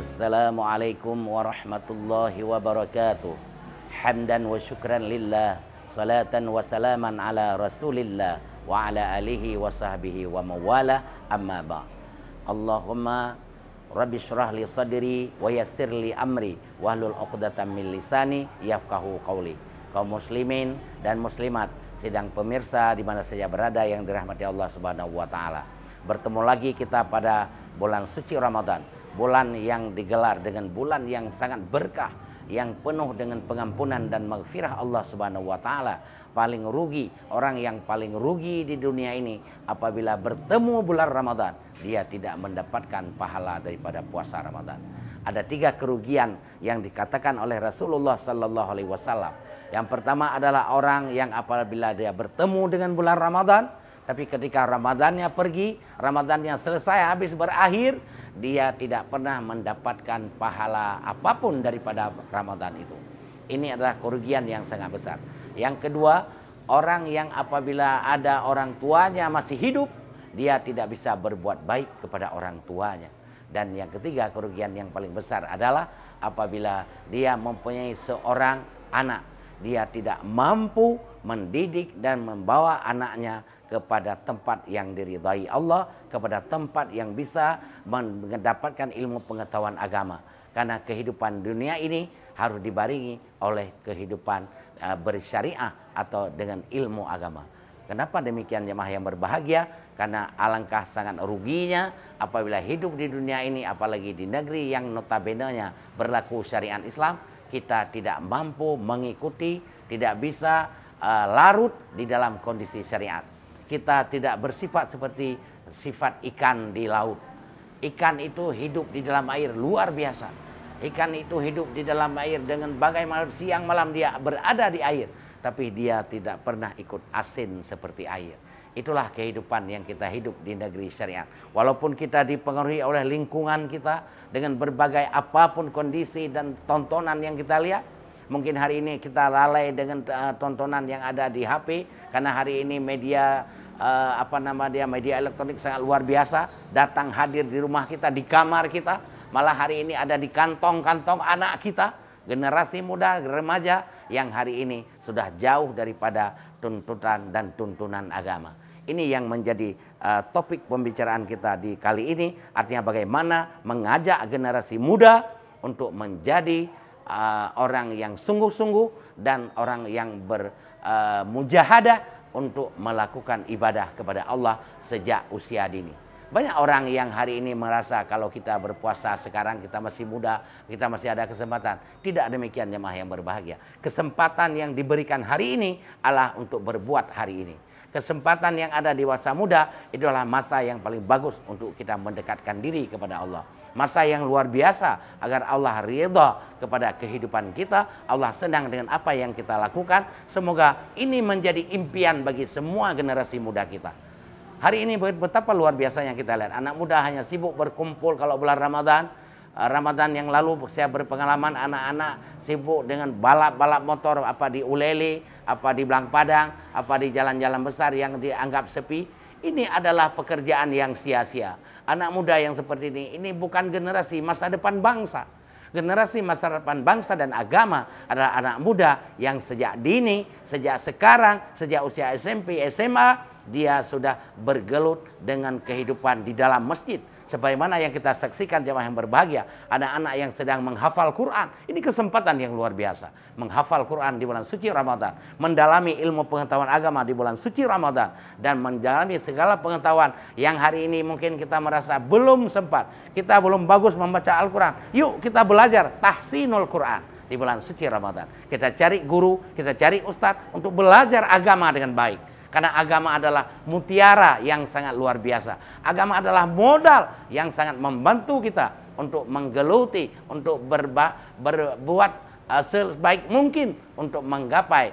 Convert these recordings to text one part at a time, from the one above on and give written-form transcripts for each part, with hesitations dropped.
Assalamualaikum warahmatullahi wabarakatuh. Hamdan wa syukran lillah, salatan wa salaman ala rasulillah wa ala alihi wa sahbihi wa mawala, amma ba'. Allahumma rabbi syrah li sadri wa yassir li amri wahlul 'uqdatam min lisani yafqahu qawli. Kaum muslimin dan muslimat, sidang pemirsa di mana saja berada yang dirahmati Allah Subhanahu wa taala. Bertemu lagi kita pada bulan suci Ramadan, bulan yang digelar dengan bulan yang sangat berkah, yang penuh dengan pengampunan dan maghfirah Allah Subhanahu wa taala. Paling rugi, orang yang paling rugi di dunia ini apabila bertemu bulan Ramadan, dia tidak mendapatkan pahala daripada puasa Ramadan. Ada 3 kerugian yang dikatakan oleh Rasulullah sallallahu alaihi wasallam. Yang pertama adalah orang yang apabila dia bertemu dengan bulan Ramadan, tapi ketika Ramadannya pergi, Ramadannya selesai, habis berakhir, dia tidak pernah mendapatkan pahala apapun daripada Ramadan itu. Ini adalah kerugian yang sangat besar. Yang kedua, orang yang apabila ada orang tuanya masih hidup, dia tidak bisa berbuat baik kepada orang tuanya. Dan yang ketiga, kerugian yang paling besar adalah apabila dia mempunyai seorang anak, dia tidak mampu mendidik dan membawa anaknya kepada tempat yang diridhai Allah, kepada tempat yang bisa mendapatkan ilmu pengetahuan agama. Karena kehidupan dunia ini harus dibarengi oleh kehidupan bersyariah atau dengan ilmu agama. Kenapa demikian jemaah yang berbahagia? Karena alangkah sangat ruginya apabila hidup di dunia ini, apalagi di negeri yang notabene-nya berlaku syariat Islam, kita tidak mampu mengikuti, tidak bisa larut di dalam kondisi syariat. Kita tidak bersifat seperti sifat ikan di laut. Ikan itu hidup di dalam air luar biasa. Ikan itu hidup di dalam air dengan bagaimana siang malam dia berada di air. Tapi dia tidak pernah ikut asin seperti air. Itulah kehidupan yang kita hidup di negeri syariat. Walaupun kita dipengaruhi oleh lingkungan kita dengan berbagai apapun kondisi dan tontonan yang kita lihat. Mungkin hari ini kita lalai dengan tontonan yang ada di HP. Karena hari ini media media elektronik sangat luar biasa. Datang hadir di rumah kita, di kamar kita. Malah hari ini ada di kantong-kantong anak kita. Generasi muda, remaja yang hari ini sudah jauh daripada tuntutan dan tuntunan agama. Ini yang menjadi topik pembicaraan kita di kali ini. Artinya bagaimana mengajak generasi muda untuk menjadi orang yang sungguh-sungguh dan orang yang bermujahadah untuk melakukan ibadah kepada Allah sejak usia dini. Banyak orang yang hari ini merasa kalau kita berpuasa sekarang kita masih muda, kita masih ada kesempatan. Tidak demikian jemaah yang berbahagia. Kesempatan yang diberikan hari ini adalah untuk berbuat hari ini. Kesempatan yang ada di masa muda itu adalah masa yang paling bagus untuk kita mendekatkan diri kepada Allah. Masa yang luar biasa agar Allah ridha kepada kehidupan kita. Allah senang dengan apa yang kita lakukan. Semoga ini menjadi impian bagi semua generasi muda kita. Hari ini betapa luar biasanya kita lihat. Anak muda hanya sibuk berkumpul kalau bulan Ramadan. Ramadan yang lalu saya berpengalaman anak-anak sibuk dengan balap-balap motor, apa di Ulele, apa di Blang Padang, apa di jalan-jalan besar yang dianggap sepi. Ini adalah pekerjaan yang sia-sia. Anak muda yang seperti ini bukan generasi masa depan bangsa. Generasi masa depan bangsa dan agama adalah anak muda yang sejak dini, sejak sekarang, sejak usia SMP, SMA, dia sudah bergelut dengan kehidupan di dalam masjid. Sebagaimana yang kita saksikan jemaah yang berbahagia, anak-anak yang sedang menghafal Quran. Ini kesempatan yang luar biasa. Menghafal Quran di bulan suci Ramadan, mendalami ilmu pengetahuan agama di bulan suci Ramadan, dan mendalami segala pengetahuan yang hari ini mungkin kita merasa belum sempat. Kita belum bagus membaca Al-Quran. Yuk kita belajar tahsinul Quran di bulan suci Ramadan. Kita cari guru, kita cari ustadz untuk belajar agama dengan baik. Karena agama adalah mutiara yang sangat luar biasa. Agama adalah modal yang sangat membantu kita untuk menggeluti, untuk berbuat sebaik mungkin untuk menggapai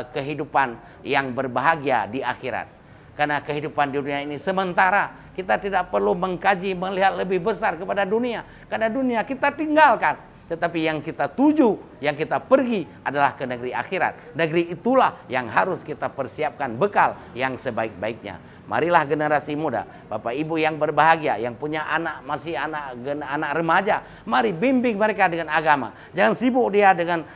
kehidupan yang berbahagia di akhirat. Karena kehidupan di dunia ini sementara, kita tidak perlu mengkaji, melihat lebih besar kepada dunia. Karena dunia kita tinggalkan. tetapi yang kita tuju, yang kita pergi adalah ke negeri akhirat. Negeri itulah yang harus kita persiapkan bekal yang sebaik-baiknya. Marilah generasi muda, Bapak Ibu yang berbahagia, yang punya anak, masih anak remaja, mari bimbing mereka dengan agama. Jangan sibuk dia dengan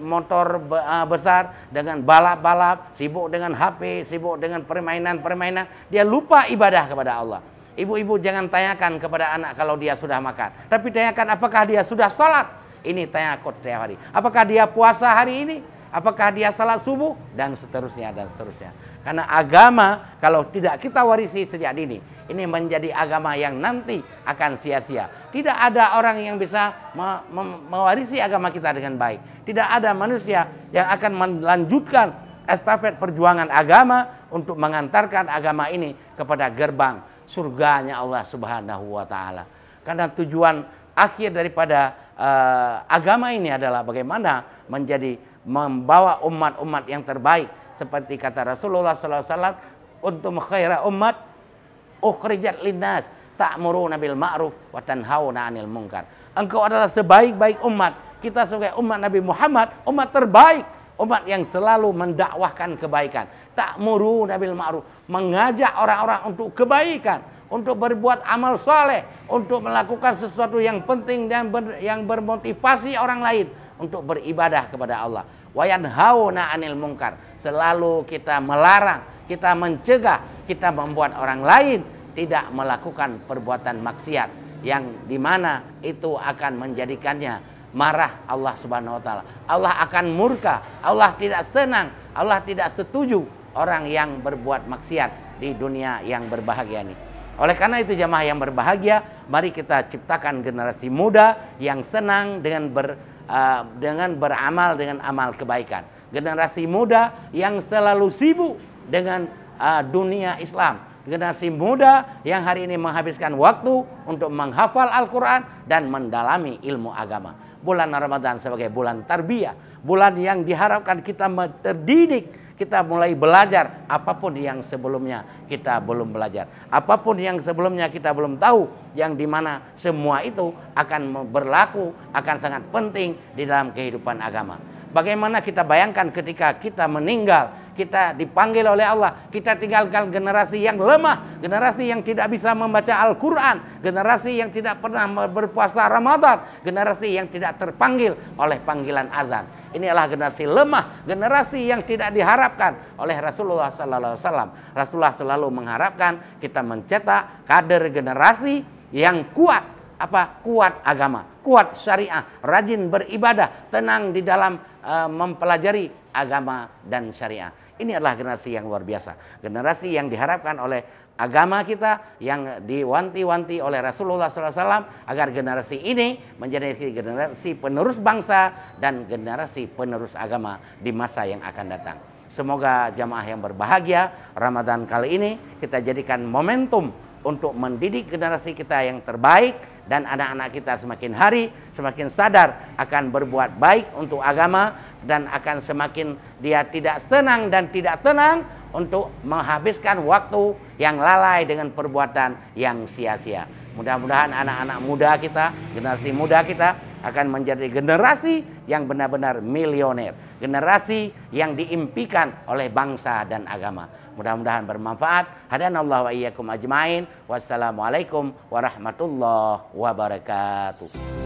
motor besar, dengan balap-balap, sibuk dengan HP, sibuk dengan permainan-permainan. Dia lupa ibadah kepada Allah. Ibu-ibu jangan tanyakan kepada anak kalau dia sudah makan, tapi tanyakan apakah dia sudah sholat. Ini tanya tiap hari. Apakah dia puasa hari ini? Apakah dia salat subuh? Dan seterusnya, dan seterusnya. Karena agama kalau tidak kita warisi sejak dini, ini menjadi agama yang nanti akan sia-sia. Tidak ada orang yang bisa mewarisi agama kita dengan baik. Tidak ada manusia yang akan melanjutkan estafet perjuangan agama untuk mengantarkan agama ini kepada gerbang surganya Allah Subhanahu wa taala. Karena tujuan akhir daripada agama ini adalah bagaimana membawa umat-umat yang terbaik, seperti kata Rasulullah SAW, "Untum khaira ummat ukhrijat linnas ta'muruna bil ma'ruf wa tanhauna 'anil munkar." Engkau adalah sebaik-baik umat. Kita sebagai umat Nabi Muhammad, umat terbaik, umat yang selalu mendakwahkan kebaikan. Ta'muruna bil ma'ruf, mengajak orang-orang untuk kebaikan, untuk berbuat amal soleh, untuk melakukan sesuatu yang penting dan yang bermotivasi orang lain untuk beribadah kepada Allah. Wa yanhauna 'anil munkar, selalu kita melarang, kita mencegah, kita membuat orang lain tidak melakukan perbuatan maksiat yang dimana itu akan menjadikannya marah Allah Subhanahu wa taala. Allah akan murka, Allah tidak senang, Allah tidak setuju orang yang berbuat maksiat di dunia yang berbahagia ini. Oleh karena itu jamaah yang berbahagia, mari kita ciptakan generasi muda yang senang dengan beramal dengan amal kebaikan. Generasi muda yang selalu sibuk dengan dunia Islam. Generasi muda yang hari ini menghabiskan waktu untuk menghafal Al-Quran dan mendalami ilmu agama. Bulan Ramadan sebagai bulan tarbiyah, bulan yang diharapkan kita terdidik, kita mulai belajar apapun yang sebelumnya kita belum belajar, apapun yang sebelumnya kita belum tahu, yang dimana semua itu akan berlaku, akan sangat penting di dalam kehidupan agama. Bagaimana kita bayangkan ketika kita meninggal, kita dipanggil oleh Allah, kita tinggalkan generasi yang lemah, generasi yang tidak bisa membaca Al-Quran, generasi yang tidak pernah berpuasa Ramadan, generasi yang tidak terpanggil oleh panggilan azan. Ini adalah generasi lemah, generasi yang tidak diharapkan oleh Rasulullah SAW. Rasulullah selalu mengharapkan kita mencetak kader generasi yang kuat, kuat agama, kuat syariah, rajin beribadah, tenang di dalam mempelajari agama dan syariah. Ini adalah generasi yang luar biasa, generasi yang diharapkan oleh agama kita, yang diwanti-wanti oleh Rasulullah SAW, agar generasi ini menjadi generasi penerus bangsa dan generasi penerus agama di masa yang akan datang. Semoga jamaah yang berbahagia, Ramadan kali ini kita jadikan momentum untuk mendidik generasi kita yang terbaik, dan anak-anak kita semakin hari semakin sadar akan berbuat baik untuk agama, dan akan semakin dia tidak senang dan tidak tenang untuk menghabiskan waktu yang lalai dengan perbuatan yang sia-sia. Mudah-mudahan anak-anak muda kita, generasi muda kita akan menjadi generasi yang benar-benar milioner, generasi yang diimpikan oleh bangsa dan agama. Mudah-mudahan bermanfaat. Hadanallahu wa iyyakum ajmain. Wassalamualaikum warahmatullahi wabarakatuh.